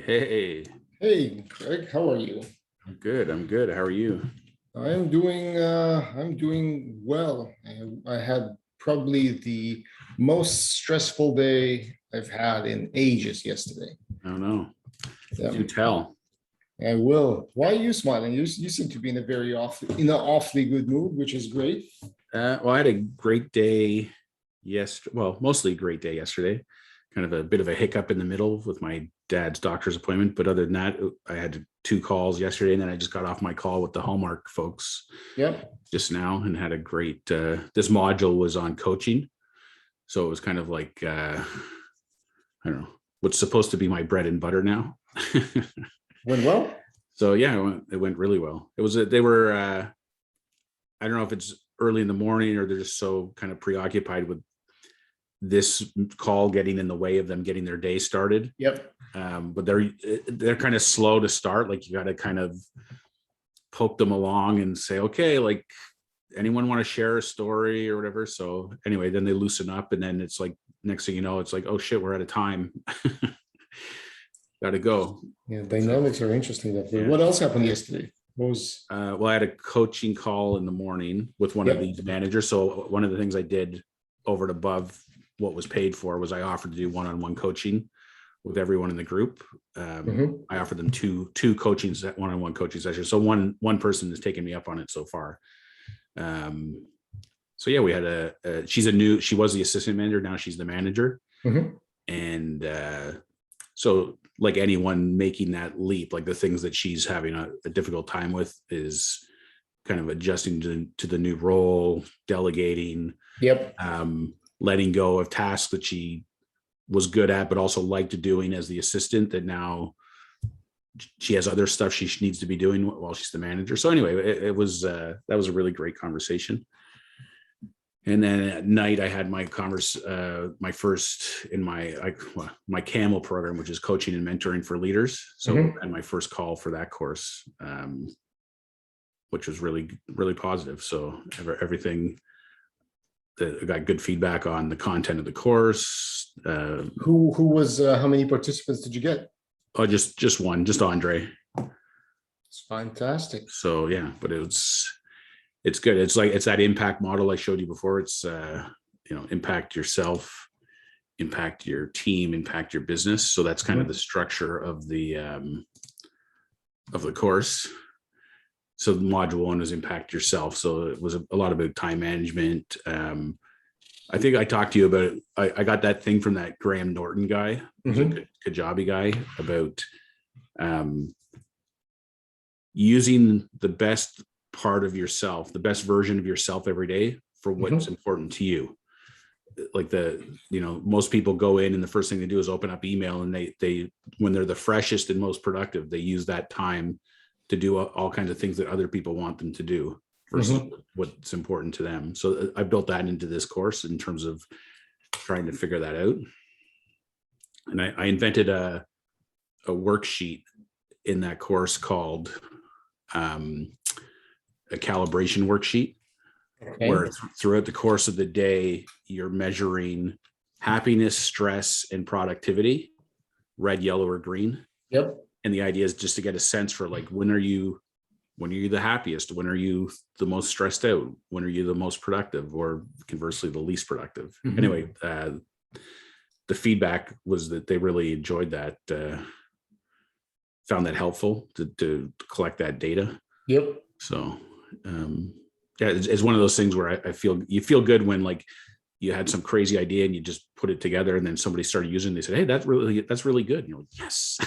Hey, Hey, Craig, how are you? I'm good. I'm good. How are you? I'm doing well. I had probably the most stressful day I've had in ages yesterday. I don't know. Yeah, Do tell. I will. Why are you smiling? You seem to be in a in an awfully good mood, which is great. Well, I had a great day yesterday. Well, mostly a great day yesterday. Kind of a bit of a hiccup in the middle with my dad's doctor's appointment. But other than that, I had two calls yesterday, and then I just got off my call with the Hallmark folks Yep. just now and had a great, this module was on coaching. So it was kind of like, I don't know, what's supposed to be my bread and butter now. Went well? So yeah, it went really well. They were, I don't know if it's early in the morning or they're just so kind of preoccupied with this call getting in the way of them getting their day started. Yep. But they're kind of slow to start. Like you got to kind of poke them along and say, okay, like anyone want to share a story or whatever. So anyway, then they loosen up, and then it's like next thing you know, it's like, oh shit, we're out of time. Got to go. Yeah, So dynamics are interesting. Definitely. yeah. What else happened yesterday? What was? Well, I had a coaching call in the morning with one of Yep. these managers. So one of the things I did over and above what was paid for was I offered to do one-on-one coaching with everyone in the group. Mhm. I offered them two coaching one-on-one coaching sessions. So one person has taken me up on it so far. So yeah, we had she was the assistant manager. Now she's the manager. Mhm. And so like anyone making that leap, like the things that she's having a difficult time with is kind of adjusting to the new role, delegating, Yep. letting go of tasks that she was good at, but also liked doing as the assistant, that now she has other stuff she needs to be doing while she's the manager. So anyway, it was that was a really great conversation. And then at night, I had my my first in my Camel program, which is coaching and mentoring for leaders. So Mhm. I had my first call for that course, which was really, really positive. So everything that I got good feedback on the content of the course. Who was? How many participants did you get? Oh, just one, just Andre. It's fantastic. So yeah, but it's good. It's like it's that impact model I showed you before. It's impact yourself, impact your team, impact your business. So that's kind of the structure of the course. So module one is impact yourself. So it was a lot about time management. I think I talked to you about it. I got that thing from that Graham Norton guy, who's a Kajabi guy, about using the best part of yourself, the best version of yourself every day for what's important to you. Like most people go in and the first thing they do is open up email, and they when they're the freshest and most productive, they use that time to do all kinds of things that other people want them to do versus what's important to them. So I built that into this course in terms of trying to figure that out. And I invented a worksheet in that course called a calibration worksheet, where throughout the course of the day, you're measuring happiness, stress, and productivity, red, yellow, or green. Yep. And the idea is just to get a sense for like, when are you the happiest? When are you the most stressed out? When are you the most productive, or conversely, the least productive? Anyway, the feedback was that they really enjoyed that, found that helpful to collect that data. Yep. So yeah, it's one of those things where I feel you feel good when like you had some crazy idea and you just put it together, and then somebody started using it. They said, hey, that's really good. And you're like, yes.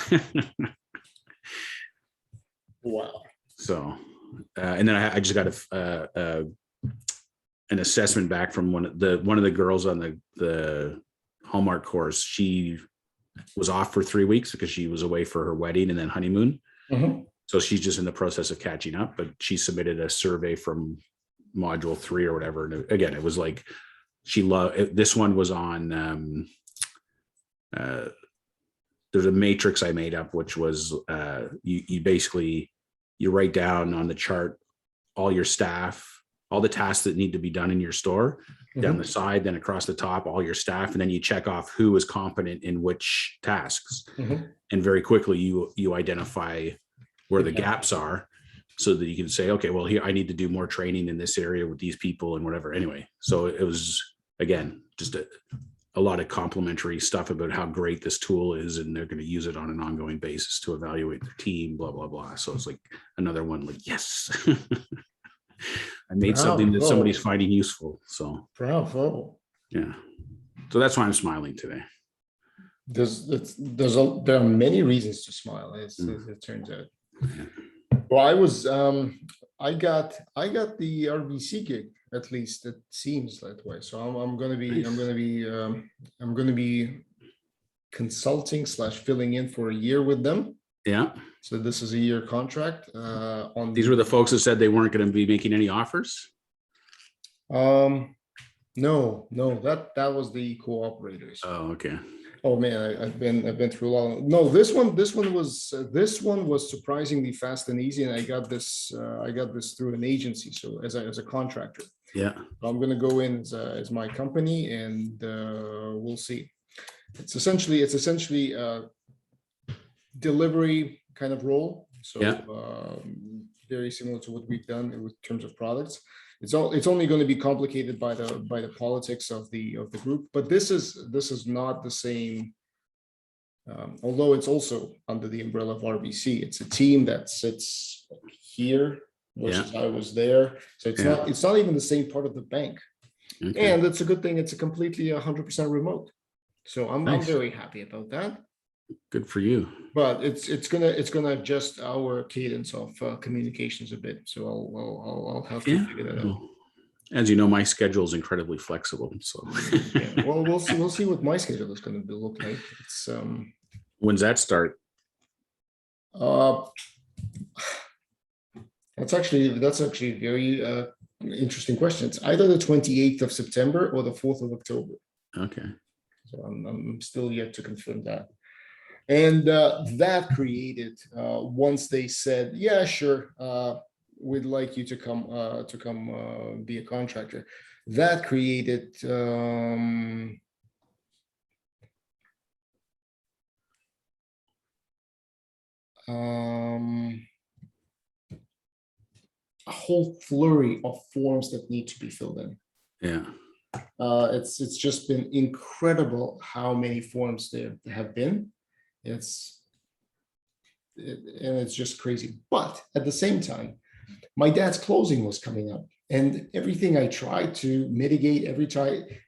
Wow. So and then I just got an assessment back from one of the girls on the Hallmark course. She was off for 3 weeks because she was away for her wedding and then honeymoon. So she's just in the process of catching up, but she submitted a survey from module 3 or whatever. And again, it was like, she loved this one. Was on there's a matrix I made up, which was you basically, you write down on the chart all your staff, all the tasks that need to be done in your store down Mhm. the side, then across the top, all your staff, and then you check off who is competent in which tasks. Mhm. And very quickly you identify where the Yeah. gaps are, so that you can say, okay, well, here I need to do more training in this area with these people and whatever. Anyway, so it was, again, just a lot of complimentary stuff about how great this tool is, and they're going to use it on an ongoing basis to evaluate their team, blah, blah, blah. So it's like another one, like, yes, I made something that somebody's Bravo. finding useful. So Bravo. yeah, so that's why I'm smiling today. There are many reasons to smile, as it turns out. Well, I got the RBC gig, at least it seems that way. So I'm gonna be I'm gonna be consulting slash filling in for a year with them. Yeah, So this is a year contract. On these were the folks that said they weren't going to be making any offers. No, that was the cooperators. Oh, okay. Oh man, I've been through a lot. No, this one was surprisingly fast and easy, and I got this through an agency, so as a contractor. Yeah. I'm gonna go in as my company, and we'll see. It's essentially delivery kind of role. So Yeah. very similar to what we've done in terms of products. It's only going to be complicated by the politics of the group, but this is not the same. Although it's also under the umbrella of RBC, it's a team that sits here versus I was there, so it's not even the same part of the bank. Okay. And it's a good thing. It's a completely 100% remote, so I'm very happy about that. Good for you. But it's gonna adjust our cadence of communications a bit. So I'll have to figure that out. As you know, my schedule is incredibly flexible. So yeah. Well, we'll see what my schedule is going to look like. It's when's that start? That's actually a very interesting question. It's either the 28th of September or the 4th of October. Okay. So I'm still yet to confirm that. And that created, once they said, yeah, sure, we'd like you to come be a contractor, that created a whole flurry of forms that need to be filled in. Yeah. It's just been incredible how many forms there have been. And it's just crazy. But at the same time, my dad's closing was coming up, and everything I tried to mitigate,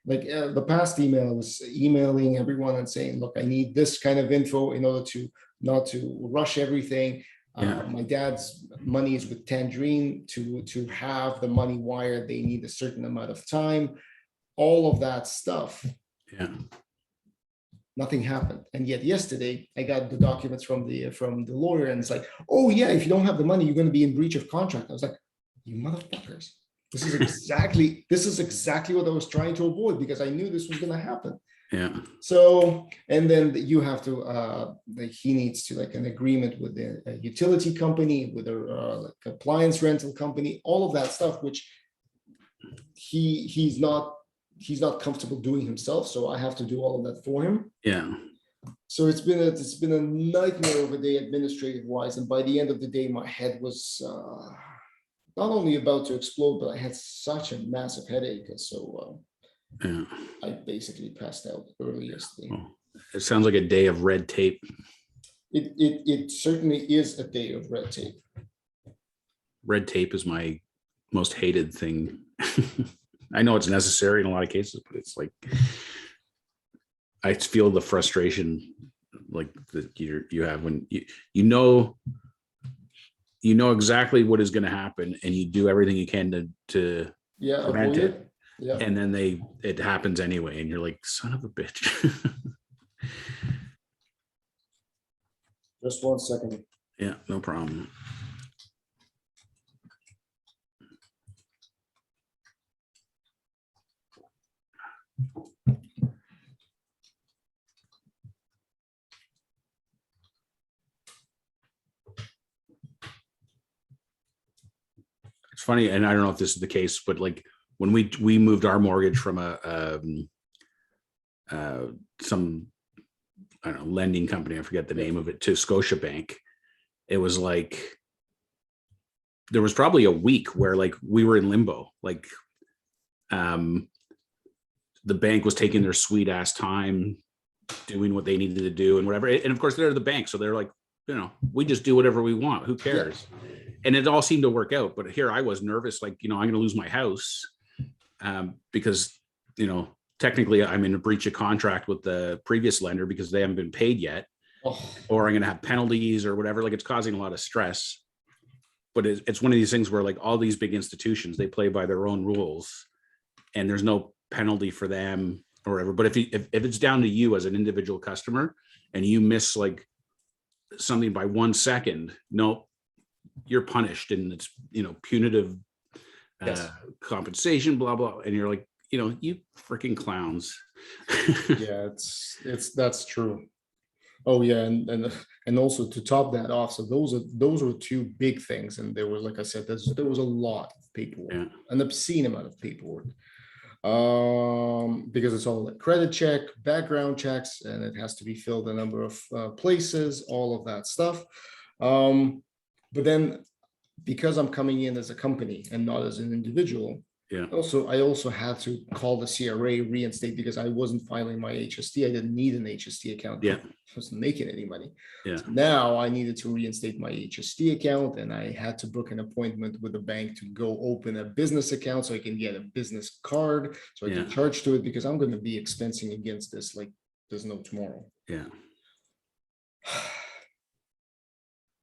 the past email, I was emailing everyone and saying, look, I need this kind of info in order to not to rush everything. My dad's money is with Tangerine. To have the money wired, they need a certain amount of time. All of that stuff. Yeah. Nothing happened, and yet yesterday I got the documents from the lawyer, and it's like, oh yeah, if you don't have the money, you're going to be in breach of contract. I was like, you motherfuckers! This is exactly what I was trying to avoid, because I knew this was going to happen. Yeah. So, and then you have to he needs to an agreement with a utility company, with a appliance rental company, all of that stuff, which he's not comfortable doing himself, so I have to do all of that for him. Yeah. So it's been a nightmare of a day administrative wise, and by the end of the day, my head was not only about to explode, but I had such a massive headache, so I basically passed out early yesterday. Well, it sounds like a day of red tape. It certainly is a day of red tape. Red tape is my most hated thing. I know it's necessary in a lot of cases, but it's like I feel the frustration like that you have when you know exactly what is going to happen, and you do everything you can to prevent it. Yeah. And then it happens anyway, and you're like, son of a bitch. Just 1 second. Yeah, no problem. It's funny, and I don't know if this is the case, but like when we moved our mortgage from some, I don't know, lending company, I forget the name of it, to Scotiabank, it was like there was probably a week where like we were in limbo. Like the bank was taking their sweet ass time doing what they needed to do and whatever. And of course they're the bank, so they're like, we just do whatever we want. Who cares? And it all seemed to work out. But here I was nervous, like, I'm going to lose my house because, technically I'm in a breach of contract with the previous lender because they haven't been paid yet, or I'm going to have penalties or whatever. Like, it's causing a lot of stress. But it's one of these things where like all these big institutions, they play by their own rules and there's no penalty for them or whatever. But if it's down to you as an individual customer and you miss like something by 1 second, no, you're punished, and it's, punitive compensation, blah, blah. And you're like, you freaking clowns. Yeah, that's true. Oh yeah, and also to top that off, so those were two big things, and there was, like I said, there was a lot of paperwork, an obscene amount of paperwork, because it's all like credit check, background checks, and it has to be filled a number of places, all of that stuff. But then because I'm coming in as a company and not as an individual, I also had to call the CRA, reinstate, because I wasn't filing my HST. I didn't need an HST account. I wasn't making any money. So now I needed to reinstate my HST account, and I had to book an appointment with the bank to go open a business account so I can get a business card so I can charge to it, because I'm going to be expensing against this like there's no tomorrow.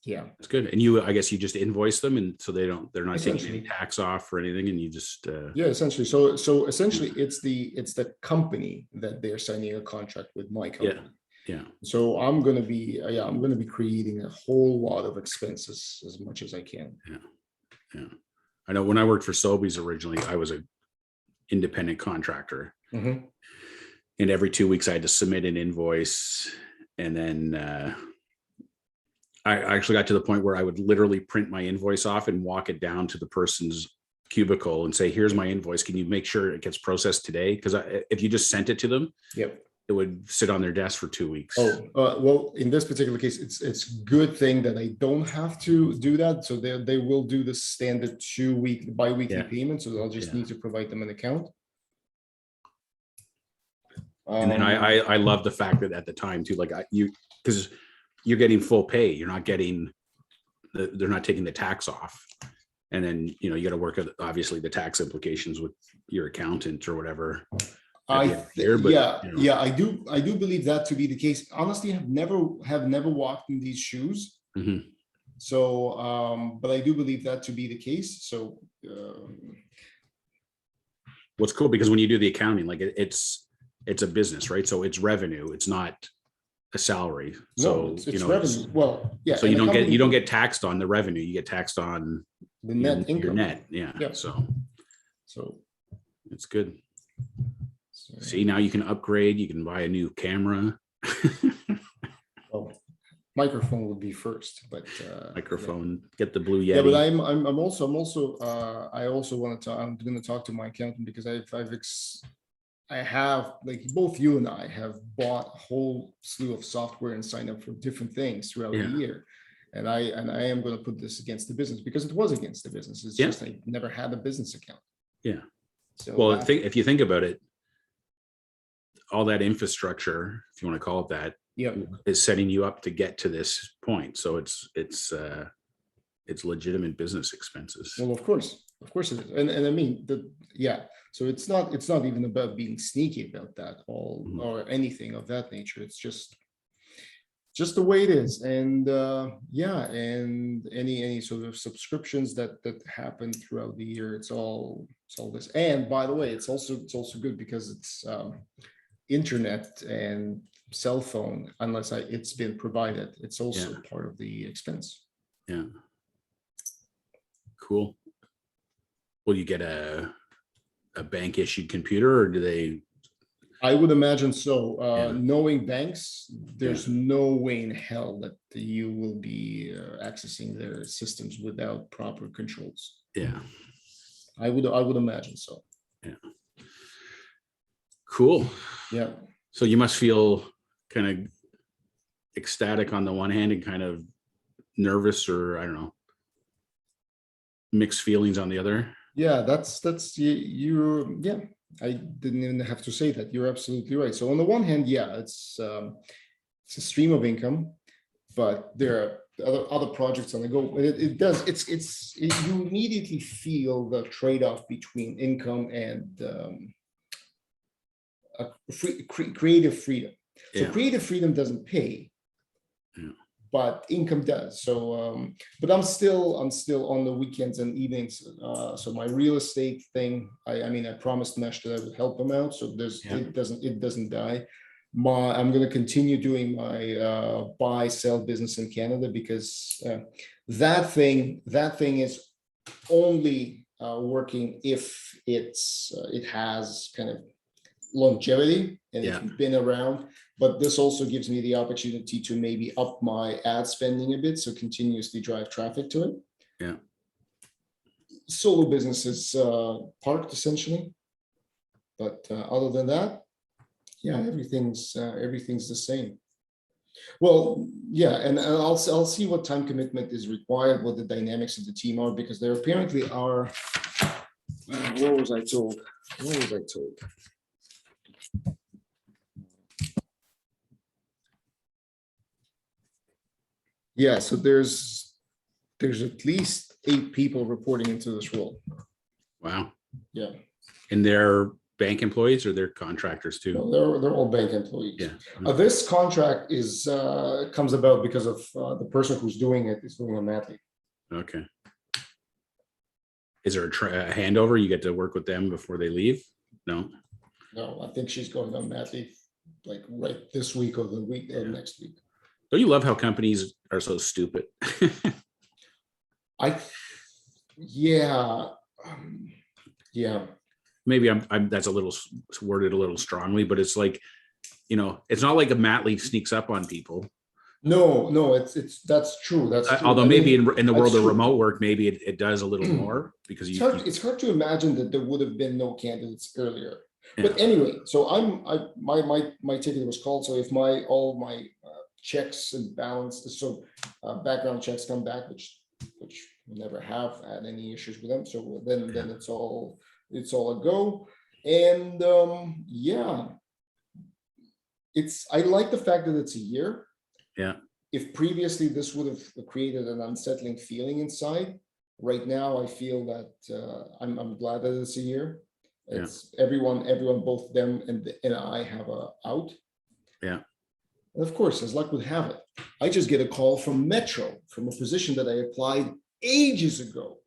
Yeah, that's good. And I guess you just invoice them, and so they're not taking any tax off or anything, and you just essentially. So essentially, it's the company that they're signing a contract with my company. So I'm gonna be creating a whole lot of expenses as much as I can. I know when I worked for Sobeys originally, I was an independent contractor, and every 2 weeks I had to submit an invoice, and then I actually got to the point where I would literally print my invoice off and walk it down to the person's cubicle and say, here's my invoice. Can you make sure it gets processed today? Because if you just sent it to them, it would sit on their desk for 2 weeks. Well, in this particular case, it's good thing that I don't have to do that. So they will do the standard bi-weekly payment. So I'll just need to provide them an account. And then I love the fact that at the time too, like because you're getting full pay. You're not getting they're not taking the tax off. And then, you got to work at obviously the tax implications with your accountant or whatever. I do believe that to be the case. Honestly, have never walked in these shoes. So, but I do believe that to be the case. So, what's cool, because when you do the accounting, like it's a business, right? So it's revenue. It's not a salary. So it's revenue. Well, so you don't get taxed on the revenue. You get taxed on the net income. Your net. So it's good. So, see, now you can upgrade. You can buy a new camera. Well, microphone would be first, but microphone. Get the Blue Yeti. Yeah, but I'm going to talk to my accountant, because I have, like both you and I have bought a whole slew of software and signed up for different things throughout the year. And I am going to put this against the business, because it was against the business. It's just I never had a business account. So if you think about it, all that infrastructure, if you want to call it that, is setting you up to get to this point. So it's legitimate business expenses. Well, of course it is. And I mean, so it's not even about being sneaky about that or anything of that nature. It's just the way it is. And and any sort of subscriptions that happen throughout the year, it's all this. And by the way, it's also good because it's internet and cell phone, unless it's been provided, it's also part of the expense. Cool. Will you get a bank issued computer, or do they? I would imagine so. Knowing banks, there's no way in hell that you will be accessing their systems without proper controls. I would imagine so. Yeah. Cool. Yeah. So you must feel kind of ecstatic on the one hand and kind of nervous, or I don't know, mixed feelings on the other. Yeah, that's you. Yeah, I didn't even have to say that. You're absolutely right. So on the one hand, yeah, it's a stream of income, but there are other projects on the go. It does. You immediately feel the trade-off between income and creative freedom. So Yeah. creative freedom doesn't pay, Yeah. but income does. So, but I'm still on the weekends and evenings. So my real estate thing, I mean, I promised Mesh that I would help him out. So Yeah. it doesn't die. I'm going to continue doing my buy sell business in Canada, because that thing is only working if it has kind of longevity and Yeah. if you've been around. But this also gives me the opportunity to maybe up my ad spending a bit, so continuously drive traffic to it. Yeah. Solo business is parked essentially, but other than that, yeah, everything's the same. Well, yeah, and I'll see what time commitment is required, what the dynamics of the team are, because there apparently are. What was I told? Yeah, so there's at least 8 people reporting into this role. Wow. Yeah. And they're bank employees or they're contractors too? No, they're all bank employees. Yeah. This contract is comes about because of the person who's doing it is doing a matli. Okay. Is there a handover? You get to work with them before they leave? No. No, I think she's going on matli like right this week or the week or next week. Don't you love how companies are so stupid? Yeah. Maybe I'm that's a little worded a little strongly, but it's like, you know, it's not like a mat leave sneaks up on people. No, it's that's true. That's true. Although maybe in the world of true. Remote work, maybe it does a little more, because it's hard to imagine that there would have been no candidates earlier. Yeah. But anyway, so my ticket was called. So if all my checks and balance, so background checks come back, which we never have had any issues with them. So then it's all a go. And yeah, I like the fact that it's a year. Yeah. If previously this would have created an unsettling feeling inside, right now I feel that I'm glad that it's a year. It's everyone, both them and I have a out. Yeah. And of course, as luck would have it, I just get a call from Metro from a position that I applied ages ago.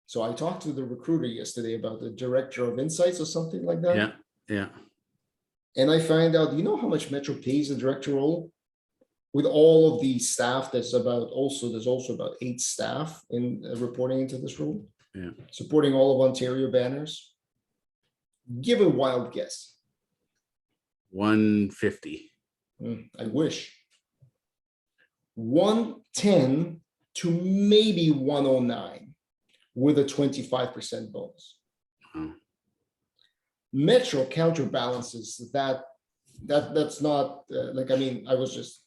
So I talked to the recruiter yesterday about the director of insights or something like that. Yeah. Yeah. And I find out, you know how much Metro pays the director role? With all of the staff, there's also about 8 staff in reporting into this role. Yeah. Supporting all of Ontario banners. Give a wild guess. 150. I wish. 110 to maybe 109 with a 25% bonus. Oh. Metro counterbalances that's not like, I mean, I was just,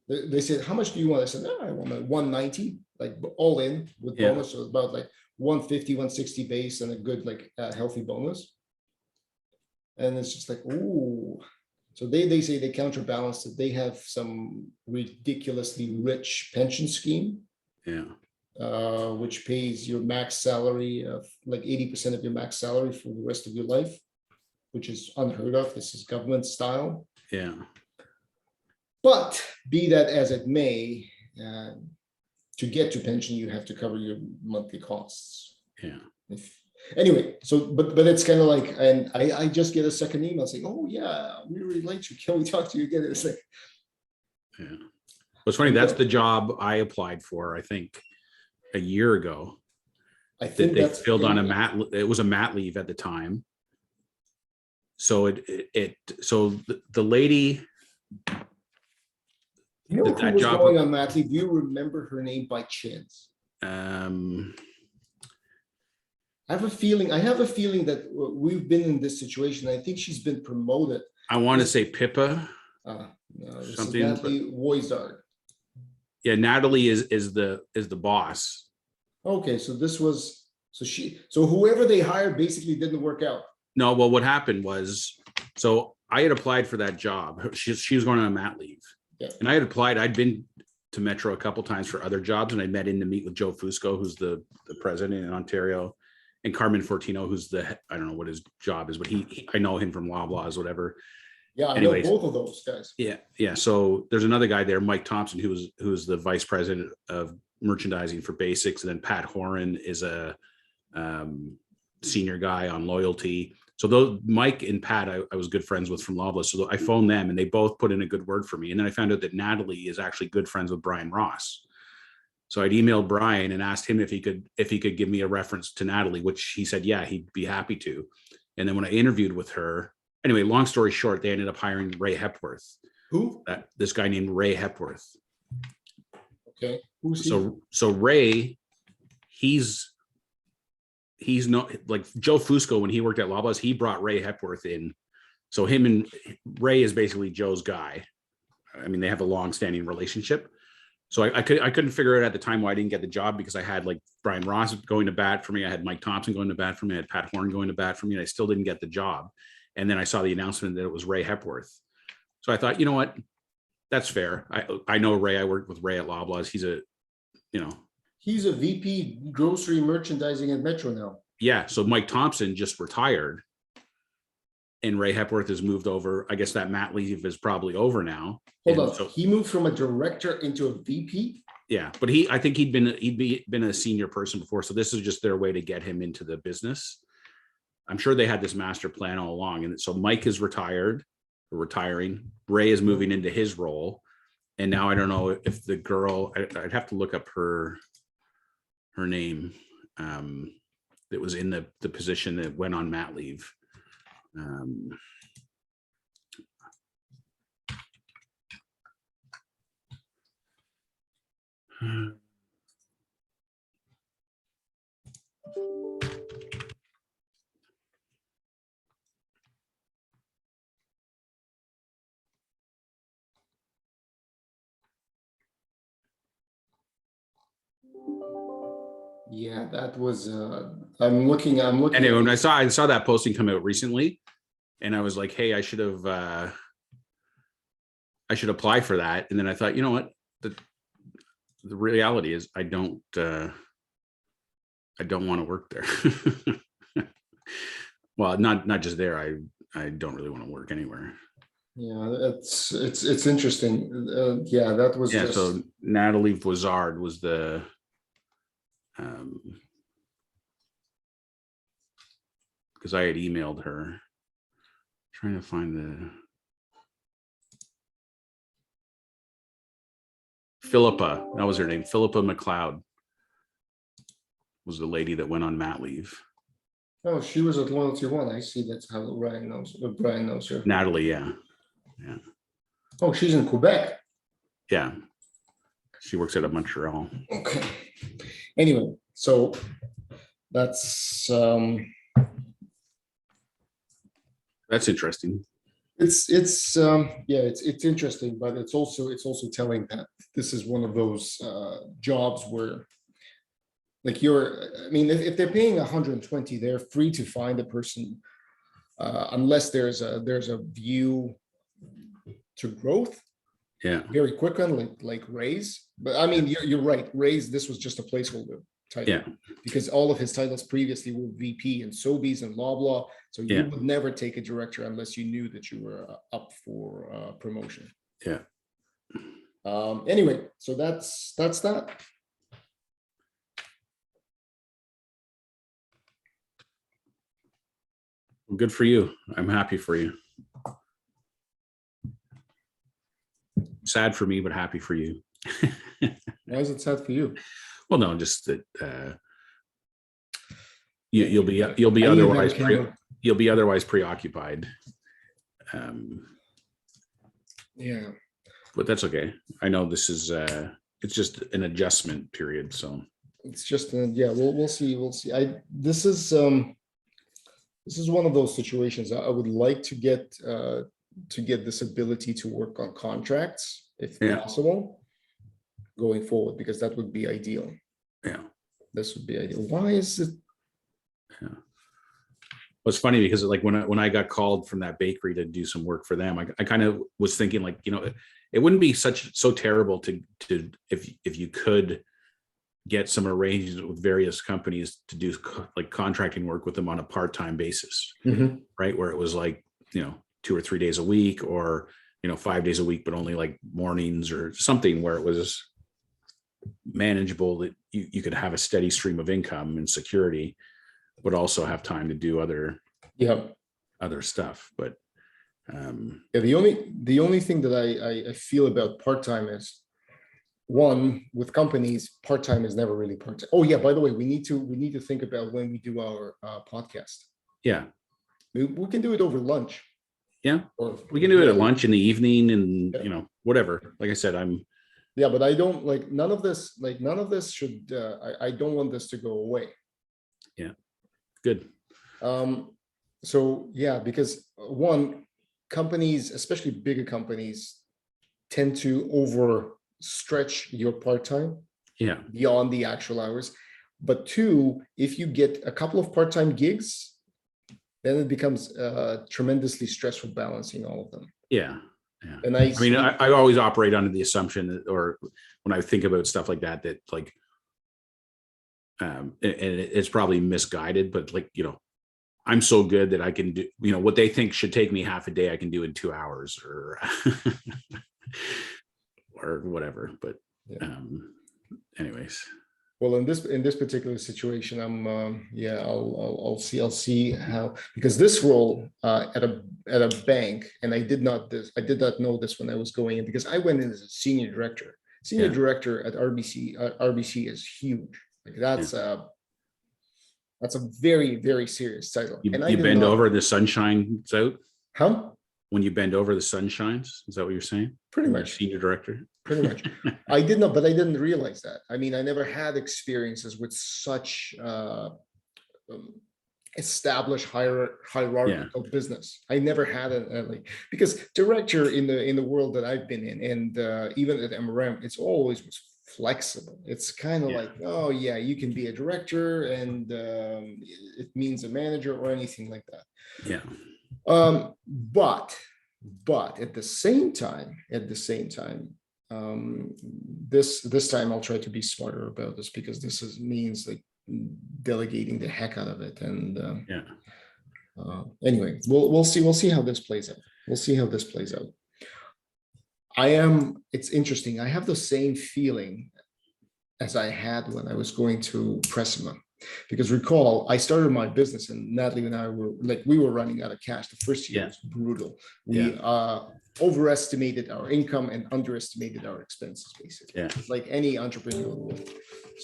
they said, how much do you want? I said, no, I want a 190, like all in with bonus. So about like 150, 160 base and a good, like healthy bonus. And it's just like, ooh. So they say they counterbalance that they have some ridiculously rich pension scheme. Yeah. Which pays your max salary of like 80% of your max salary for the rest of your life, which is unheard of. This is government style. Yeah. But be that as it may, to get to pension, you have to cover your monthly costs. Yeah. Anyway, so but it's kind of like, and I just get a second email saying, oh yeah, we really liked you. Can we talk to you again? It's like, yeah. It's funny. That's the job I applied for, I think, a year ago. I think they filled on it was a mat leave at the time. So so the lady. You know who was going on mat leave? Do you remember her name by chance? I have a feeling. I have a feeling that we've been in this situation. I think she's been promoted. I want to say Pippa, No, this is something. Natalie Woizard. Yeah, Natalie is the boss. Okay, so this was so whoever they hired basically didn't work out. No, well, what happened was, so I had applied for that job. She was going on a mat leave, Yeah. and I had applied. I'd been to Metro a couple times for other jobs, and I met in to meet with Joe Fusco, who's the president in Ontario, and Carmen Fortino, who's I don't know what his job is, but I know him from Loblaws, whatever. Yeah, I Anyways, know both of those guys. Yeah. So there's another guy there, Mike Thompson, who's the vice president of merchandising for Basics, and then Pat Horan is a senior guy on loyalty. So those Mike and Pat, I was good friends with from Loblaws. So I phoned them, and they both put in a good word for me. And then I found out that Natalie is actually good friends with Brian Ross. So I'd emailed Brian and asked him if he could give me a reference to Natalie, which he said, yeah, he'd be happy to. And then when I interviewed with her, anyway, long story short, they ended up hiring Ray Hepworth. Who? This guy named Ray Hepworth. Okay. Who's he? So Ray, he's not like Joe Fusco when he worked at Loblaws. He brought Ray Hepworth in. So him and Ray is basically Joe's guy. I mean, they have a long-standing relationship. So I couldn't figure out at the time why I didn't get the job, because I had like Brian Ross going to bat for me. I had Mike Thompson going to bat for me. I had Pat Horn going to bat for me, and I still didn't get the job. And then I saw the announcement that it was Ray Hepworth. So I thought, you know what? That's fair. I know Ray. I worked with Ray at Loblaws. He's a VP grocery merchandising at Metro now. Yeah. So Mike Thompson just retired, and Ray Hepworth has moved over. I guess that mat leave is probably over now. Hold on. So he moved from a director into a VP? Yeah, but I think he'd been a senior person before. So this is just their way to get him into the business. I'm sure they had this master plan all along. And so Mike is retiring. Ray is moving into his role. And now I don't know if the girl, I'd have to look up her name, that was in the position that went on mat leave. Yeah, that was I'm looking Anyway, when I saw that posting come out recently, and I was like, hey, I should apply for that. And then I thought, you know what? The reality is I don't want to work there. Well, not just there. I don't really want to work anywhere. Yeah, it's interesting. Yeah, that was just... So Natalie Voizard was the because I had emailed her trying to find the Philippa, that was her name. Philippa McLeod was the lady that went on mat leave. Oh, she was at Loyalty One. I see. That's how Brian knows her. Natalie, yeah. Oh, she's in Quebec. Yeah, she works out of Montreal. Okay. Anyway, so that's interesting. It's interesting, but it's also telling that this is one of those jobs where, like, if they're paying 120, they're free to find a person, unless there's a view to growth. Yeah. Very quick one, like Ray's. But I mean, you're right. Ray's, this was just a placeholder title. Yeah. Because all of his titles previously were VP and Sobeys and Loblaw. So you would never take a director unless you knew that you were up for promotion. Yeah. Anyway, so that's that. Well, good for you. I'm happy for you. Sad for me, but happy for you. Why is it sad for you? Well, no, just that you'll be otherwise preoccupied. Yeah, but that's okay. I know this is it's just an adjustment period. So it's just yeah, we'll see, this is one of those situations. I would like to get this ability to work on contracts if Yeah. possible going forward, because that would be ideal. Yeah. This would be ideal. Why is it? Yeah. Well, it's funny because like when I got called from that bakery to do some work for them, I kind of was thinking like, it wouldn't be so terrible to if you could get some arrangements with various companies to do like contracting work with them on a part-time basis, right? Where it was like, 2 or 3 days a week, or 5 days a week, but only like mornings or something, where it was manageable, that you could have a steady stream of income and security, but also have time to do other stuff. But yeah, the only thing that I feel about part-time is, one, with companies, part-time is never really part-time. Oh yeah, by the way, we need to think about when we do our podcast. Yeah. We can do it over lunch. Yeah. Or We can do it at lunch in the evening, and whatever. Like I said, yeah, but I don't like none of this should I don't want this to go away. Yeah. Good. So yeah, because one, companies, especially bigger companies, tend to overstretch your part-time beyond the actual hours. But two, if you get a couple of part-time gigs, then it becomes tremendously stressful balancing all of them. Yeah. Yeah. And I always operate under the assumption that, or when I think about stuff like that, that like, and it's probably misguided, but like, I'm so good that I can do, what they think should take me half a day, I can do in 2 hours or, or whatever. But anyways. Well, in this particular situation, I'll see how, because this role at a bank, and I did not know this when I was going in, because I went in as a senior director. Senior director at RBC. RBC is huge. Like that's a very, very serious title. You bend over, the sun shines out. Huh? When you bend over, the sun shines. Is that what you're saying? Pretty much. Senior director. Pretty much. I did not, but I didn't realize that. I mean, I never had experiences with such established hierarchical business. I never had because director in the world that I've been in, and even at MRM, it's always was flexible. It's kind of like, oh yeah, you can be a director, and it means a manager or anything like that. Yeah. But at the same time, this time I'll try to be smarter about this, because this means like delegating the heck out of it. And anyway, we'll see how this plays out. It's interesting. I have the same feeling as I had when I was going to Pressima. Because recall, I started my business, and Natalie and I we were running out of cash. The first year was brutal. We overestimated our income and underestimated our expenses, basically, like any entrepreneur would.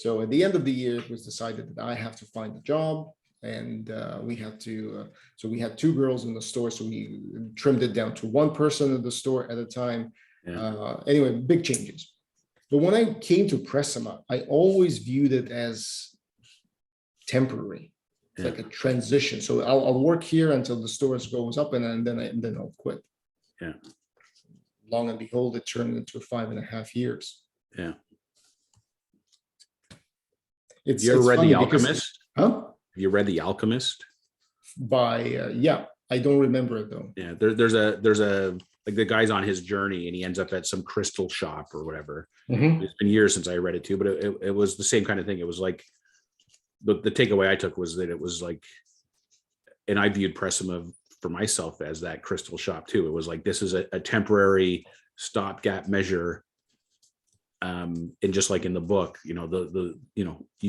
So at the end of the year, it was decided that I have to find a job, and we had to. So we had 2 girls in the store, so we trimmed it down to 1 person in the store at a time. Anyway, big changes. But when I came to Pressima, I always viewed it as temporary. It's like a transition. So I'll work here until the stores goes up, and then I'll quit. Yeah. Long and behold, it turned into 5.5 years. Yeah. You ever read The Alchemist? Huh? Have you read The Alchemist? I don't remember it though. Yeah, there's a like the guy's on his journey, and he ends up at some crystal shop or whatever. It's been years since I read it too, but it was the same kind of thing. It was like the takeaway I took was that it was like, and I viewed Pressima for myself as that crystal shop too. It was like, this is a temporary stopgap measure. And just like in the book, you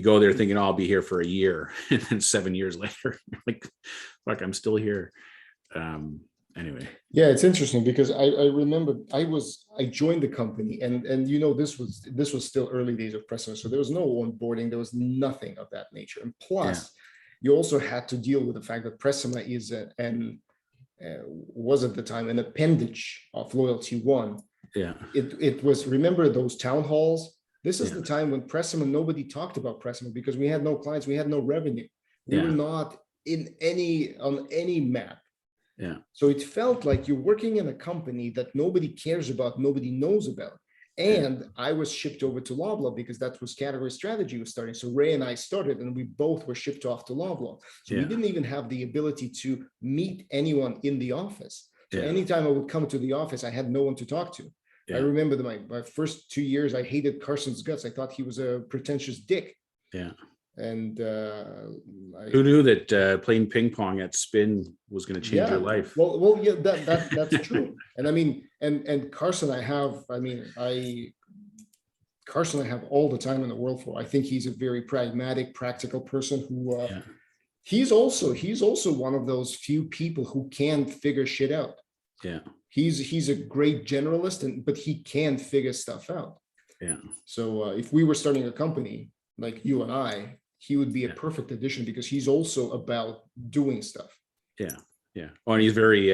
go there thinking, oh, I'll be here for a year, and then 7 years later, you're like, fuck, I'm still here. Anyway. Yeah, it's interesting because I remember I joined the company, and this was still early days of Pressima, so there was no onboarding, there was nothing of that nature. And plus, you also had to deal with the fact that Pressima is was at the time an appendage of Loyalty One. Yeah. It was, remember those town halls? This is Yeah. the time when Pressman, nobody talked about Pressman because we had no clients, we had no revenue. We Yeah. were not on any map. Yeah. So it felt like you're working in a company that nobody cares about, nobody knows about. And I was shipped over to Loblaw because that was category strategy was starting. So Ray and I started, and we both were shipped off to Loblaw. So we Yeah. didn't even have the ability to meet anyone in the office. So Yeah. anytime I would come to the office, I had no one to talk to. I Yeah. remember that my first 2 years, I hated Carson's guts. I thought he was a pretentious dick. Yeah. And Who knew that playing ping pong at Spin was going to change your life? Well, yeah, that's true. And I mean, and Carson, Carson, I have all the time in the world for. I think he's a very pragmatic, practical person who Yeah. he's also one of those few people who can figure shit out. Yeah. He's a great generalist, but he can figure stuff out. Yeah. So if we were starting a company like you and I, he would be a Yeah. perfect addition because he's also about doing stuff. Yeah. Yeah. Oh, and he's very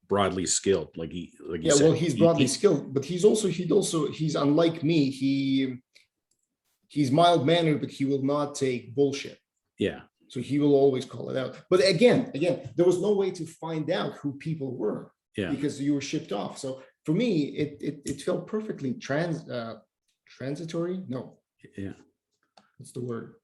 broadly skilled. Like you Yeah, said. well, he's broadly skilled, but he's unlike me. He's mild mannered, but he will not take bullshit. Yeah. So he will always call it out. But again, there was no way to find out who people were Yeah. because you were shipped off. So for me, it felt perfectly transitory. No, Yeah. what's the word?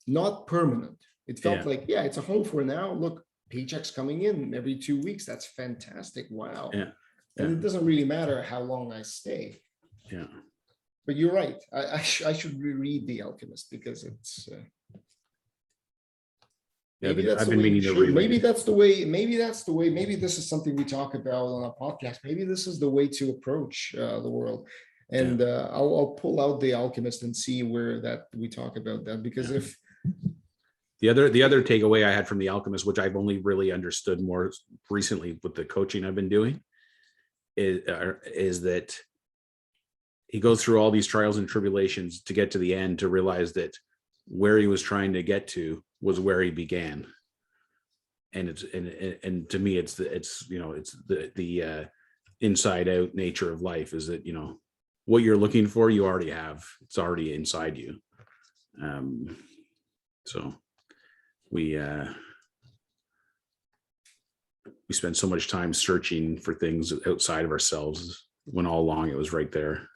Not permanent. It felt Yeah. like, yeah, it's a home for now. Look, paychecks coming in every 2 weeks. That's fantastic. Wow. Yeah. And Yeah. it doesn't really matter how long I stay. Yeah. But you're right. I should reread The Alchemist because it's maybe that's the way you should. Maybe that's the way. Maybe this is something we talk about on a podcast. Maybe this is the way to approach the world. And I'll pull out The Alchemist and see where that we talk about that, because if the other takeaway I had from The Alchemist, which I've only really understood more recently with the coaching I've been doing, is that he goes through all these trials and tribulations to get to the end, to realize that where he was trying to get to was where he began. And it's and to me, it's the inside out nature of life, is that, what you're looking for, you already have. It's already inside you. So we spend so much time searching for things outside of ourselves when all along it was right there.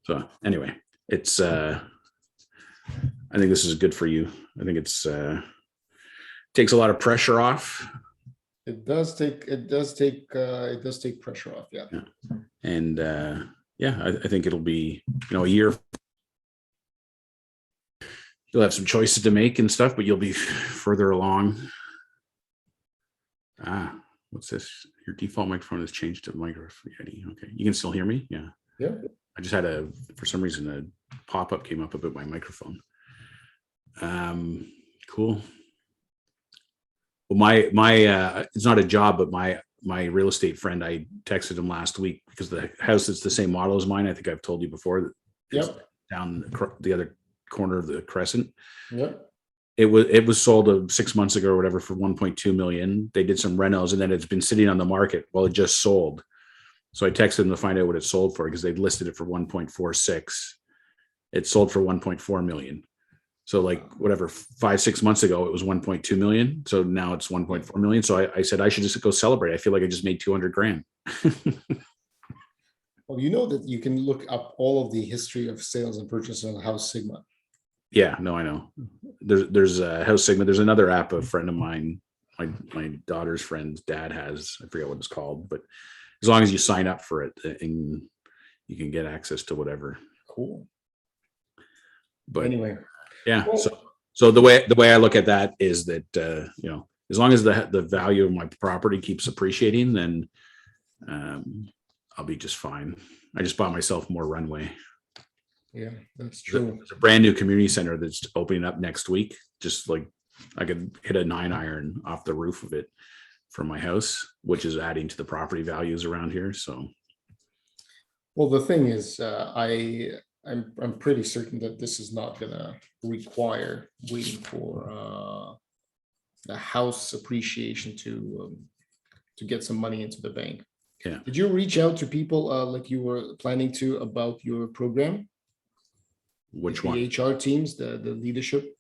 So anyway, it's I think this is good for you. I think it's takes a lot of pressure off. it does take pressure off. Yeah. And I think it'll be, a year. You'll have some choices to make and stuff, but you'll be further along. What's this? Your default microphone has changed to microphone. Okay, you can still hear me. Yeah. Yeah. I just had for some reason, a pop-up came up about my microphone. Cool. Well, my it's not a job, but my real estate friend, I texted him last week because the house is the same model as mine. I think I've told you before. Yep. Down the other corner of the crescent. Yep. It was sold 6 months ago or whatever for 1.2 million. They did some renos, and then it's been sitting on the market. Well, it just sold. So I texted them to find out what it sold for, because they'd listed it for 1.46. It sold for 1.4 million. So like whatever, 5-6 months ago, it was 1.2 million. So now it's 1.4 million. So I said, I should just go celebrate. I feel like I just made 200 grand. Well, you know that you can look up all of the history of sales and purchase on House Sigma. Yeah, no, I know. There's a House Sigma. There's another app a friend of mine, my daughter's friend's dad has. I forget what it's called, but as long as you sign up for it, and you can get access to whatever. Cool. But anyway, yeah. So the way I look at that is that as long as the value of my property keeps appreciating, then I'll be just fine. I just bought myself more runway. Yeah, that's true. There's a brand new community center that's opening up next week. Just like I could hit a 9-iron off the roof of it from my house, which is adding to the property values around here. So, well, the thing is, I'm pretty certain that this is not going to require waiting for the house appreciation to get some money into the bank. Yeah. Did you reach out to people like you were planning to about your program? Which The one? HR teams, the leadership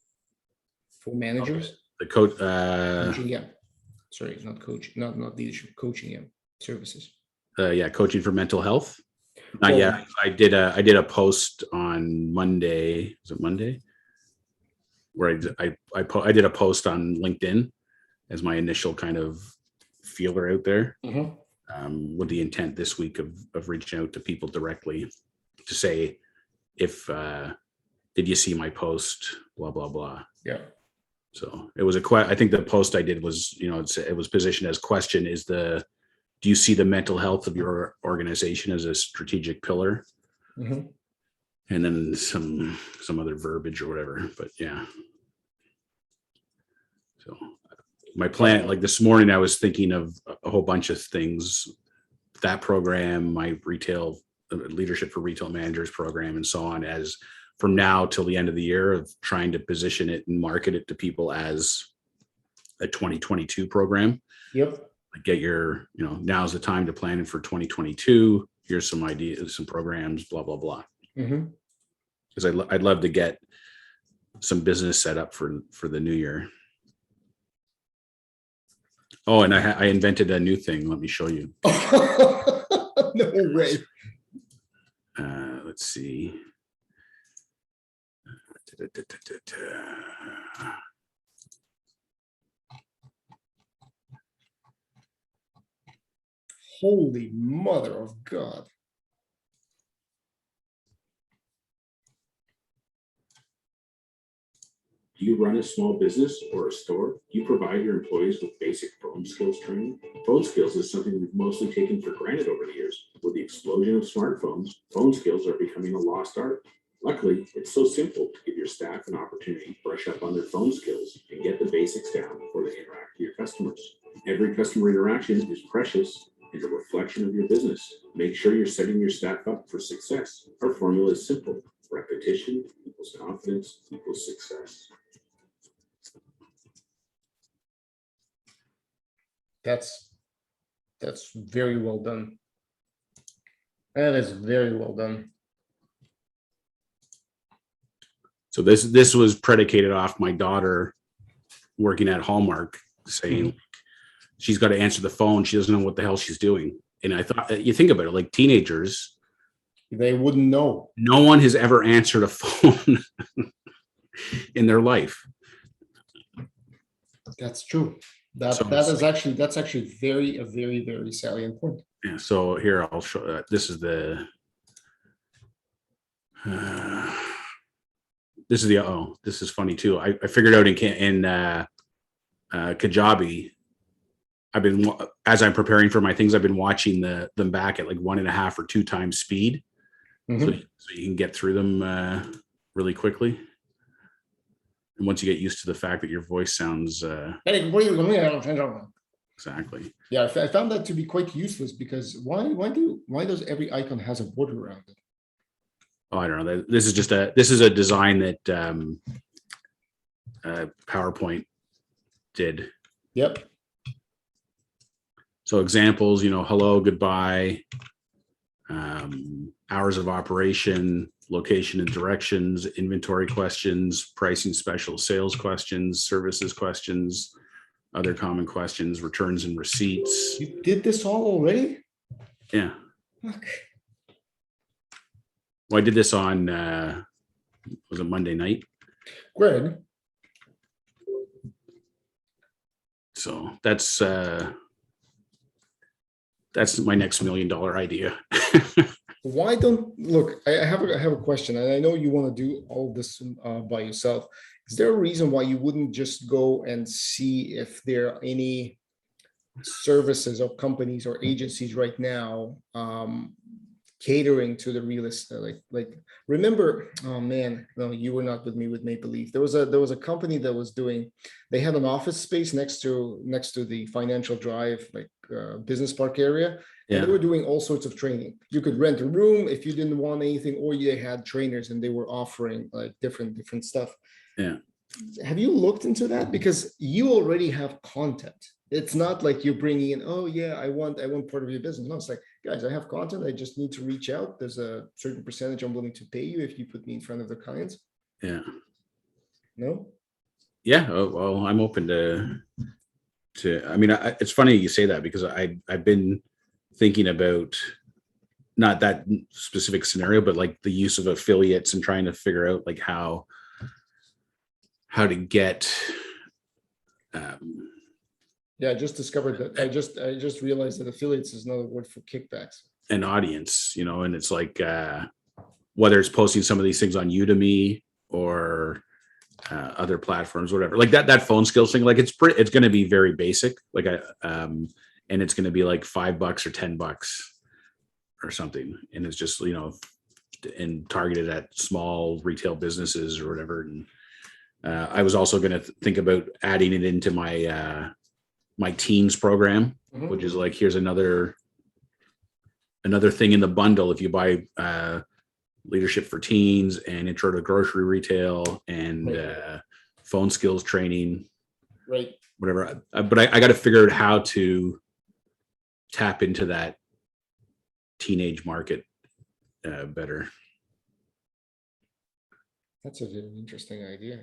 for managers? The coach. Coaching, yeah. Sorry, not coach, not leadership, coaching, yeah. Services. Yeah, coaching for mental health. Not Well, yet. I did a post on Monday. Was it Monday? Where I did a post on LinkedIn as my initial kind of feeler out there, with the intent this week of reaching out to people directly to say, if did you see my post? Blah blah blah. yeah. So it was I think the post I did was, it was positioned as question is do you see the mental health of your organization as a strategic pillar? Mhm. And then some other verbiage or whatever, but yeah. So my plan, like this morning, I was thinking of a whole bunch of things, that program, my retail leadership for retail managers program, and so on, as from now till the end of the year, of trying to position it and market it to people as a 2022 program. Yep. Like get your, now's the time to plan for 2022. Here's some ideas, some programs, blah, blah, blah. Because I'd love to get some business set up for the new year. Oh, and I invented a new thing. Let me show you. No way. Let's see. Holy mother of God. Do you run a small business or a store? Do you provide your employees with basic phone skills training? Phone skills is something we've mostly taken for granted over the years. With the explosion of smartphones, phone skills are becoming a lost art. Luckily, it's so simple to give your staff an opportunity to brush up on their phone skills and get the basics down before they interact with your customers. Every customer interaction is precious and a reflection of your business. Make sure you're setting your staff up for success. Our formula is simple. Repetition equals confidence equals success. That's very well done. That is very well done. So this was predicated off my daughter working at Hallmark saying she's got to answer the phone. She doesn't know what the hell she's doing. And I thought, you think about it, like teenagers, they wouldn't know. No one has ever answered a phone in their life. That's true. That's actually a very salient point. Yeah. So here I'll show. This is the. This is funny too. I figured out in Kajabi. As I'm preparing for my things, I've been watching them back at like 1.5 or 2 times speed, so you can get through them really quickly. And once you get used to the fact that your voice sounds exactly. Yeah, I found that to be quite useless because why does every icon has a border around it? Oh, I don't know. This is a design that PowerPoint did. Yep. So examples, hello, goodbye, hours of operation, location and directions, inventory questions, pricing special, sales questions, services questions, other common questions, returns and receipts. You did this all already? Yeah. Okay. Well, I did this on, was it Monday night? Greg. So that's my next $1 million idea. Why don't look? I have a question, and I know you want to do all this by yourself. Is there a reason why you wouldn't just go and see if there are any services or companies or agencies right now catering to the real estate? Like remember, oh man, no, you were not with me with Maple Leaf. There was a company that was doing. They had an office space next to the Financial Drive, like business park area. And they were doing all sorts of training. You could rent a room if you didn't want anything, or they had trainers and they were offering like different stuff. Yeah. have you looked into that? Because you already have content. It's not like you're bringing in, oh yeah, I want part of your business. No, it's like, guys, I have content. I just need to reach out. There's a certain percentage I'm willing to pay you if you put me in front of the clients. Yeah. No? Yeah. Oh, well, I'm open to, I mean, it's funny you say that because I've been thinking about not that specific scenario, but like the use of affiliates and trying to figure out like how to get, Yeah, I just discovered that. I just realized that affiliates is another word for kickbacks. an audience, you know, and it's like, whether it's posting some of these things on Udemy or other platforms, whatever, like that phone skills thing, like it's going to be very basic, like and it's going to be like $5 or $10 or something, and it's just, you know, and targeted at small retail businesses or whatever. And I was also going to think about adding it into my my teens program, which is like, here's another thing in the bundle. If you buy leadership for teens and intro to grocery retail and phone skills training, right, whatever. But I got to figure out how to tap into that teenage market better. That's a very interesting idea.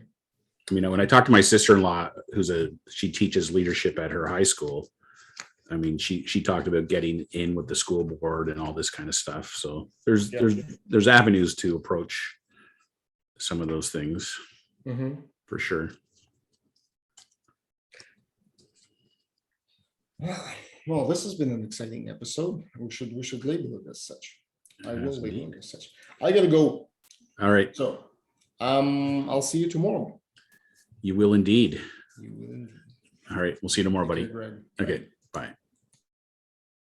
You know, when I talked to my sister-in-law, she teaches leadership at her high school. I mean, she talked about getting in with the school board and all this kind of stuff. So there's avenues to approach some of those things for sure. Well, this has been an exciting episode. We should label it as such. I will label it as such. I gotta go. All right. So, I'll see you tomorrow. You will indeed. You will indeed. All right. We'll see you tomorrow, buddy. Greg. Okay.